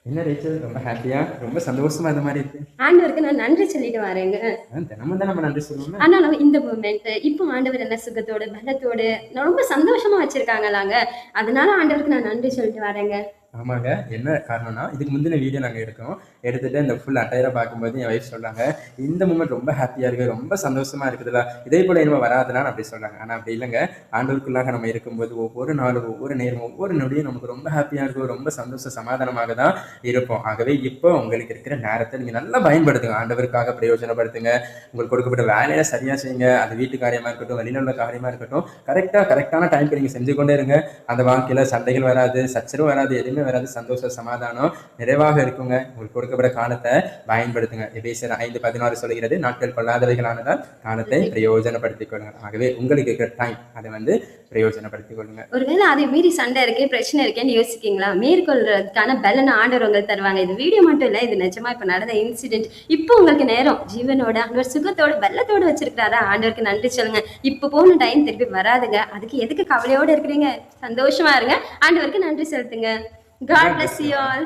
என்ன ரேச்சல் ரொம்ப ஹாப்பியா ரொம்ப சந்தோஷமா இந்த மாதிரி இருக்கு. ஆண்டவருக்கு நான் நன்றி சொல்லிட்டு வரேங்க. தினமும் தான் நம்ம நன்றி சொல்லுவோம். ஆனாலும் இந்த மூமெண்ட் இப்போ ஆண்டவர் என்ன சுகத்தோடு பலத்தோடு ரொம்ப சந்தோஷமா வச்சிருக்காங்களாங்க. அதனால ஆண்டவருக்கு நான் நன்றி சொல்லிட்டு வரேங்க. ஆமாங்க. என்ன காரணம்னா, இதுக்கு முந்தின வீடியோ நாங்க எடுத்தோம். எடுத்துட்டு இந்த ஃபுல் அட்டையரா பார்க்கும்போது என் ஒய்ஃப் சொல்றாங்க, "இந்த மூமெண்ட் ரொம்ப ஹேப்பியா இருக்கு. ரொம்ப சந்தோஷமா இருக்குதுடா. இதே போல இனிமே வராதுடான்னு" அப்படி சொல்றாங்க. ஆனா அப்படி இல்லங்க. ஆண்டவருக்குள்ளாக நம்ம இருக்கும்போது ஒவ்வொரு நாளும், ஒவ்வொரு நேரமும், ஒவ்வொரு நொடியும் நமக்கு ரொம்ப ஹேப்பியா இருக்கும். ரொம்ப சந்தோஷ சமாதானமாக தான் இருப்போம். ஆகவே இப்போ உங்களுக்கு இருக்கிற நேரத்த நீங்க நல்லா பயன்படுத்துங்க. ஆண்டவருக்காக பிரயோஜனப்படுத்துங்க. உங்களுக்கு கொடுக்கப்பட்ட வேலைய சரியா செய்யுங்க. அது வீட்டு காரியமா இருக்கட்டும், வெளியில உள்ள காரியமா இருக்கட்டும், கரெக்டான டைம்க்கு நீங்க செஞ்சு கொண்டே இருங்க. அந்த வாழ்க்கையில சண்டைகள் வராது, சச்சரவு வராது, எதுவுமே வராது. சந்தோஷ சமாதானம் நிறைவாக இருக்குங்க. உங்களுக்கு கொடுக்கப்பட்ட காலத்தை பயன்படுத்துங்க. எபேசியர் 5:16 சொல்கிறது, நாட்கள் கொள்ளாதவைகளானதால் காலத்தை பிரயோஜனப்படுத்திக் கொள்ளுங்க. ஆகவே உங்களுக்கு இருக்கிற டைம் அதை பிரயோஜனப்படுத்திக் கொள்ளுங்க. ஒருவேளை அதை மீறி சண்டை இருக்கே, பிரச்சனை இருக்கேன்னு யோசிக்கீங்களா? மேற்கொள்றதுக்கான பலனை ஆண்டவர் உங்களுக்கு தருவாங்க. இது வீடியோ மட்டும் இல்ல, இது நிஜமா இப்ப நடந்த இன்சிடென்ட். இப்போ உங்களுக்கு நேரம் ஜீவனோட ஆண்டவர் சுகத்தோட பலத்தோட வச்சிருக்காரா? ஆண்டவருக்கு நன்றி சொல்லுங்க. இப்போ போன டைம் திருப்பி வராதுங்க. அதுக்கு எதுக்கு கவலையோட இருக்கிறீங்க? சந்தோஷமா இருங்க. ஆண்டவருக்கு நன்றி செலுத்துங்க. God bless you all.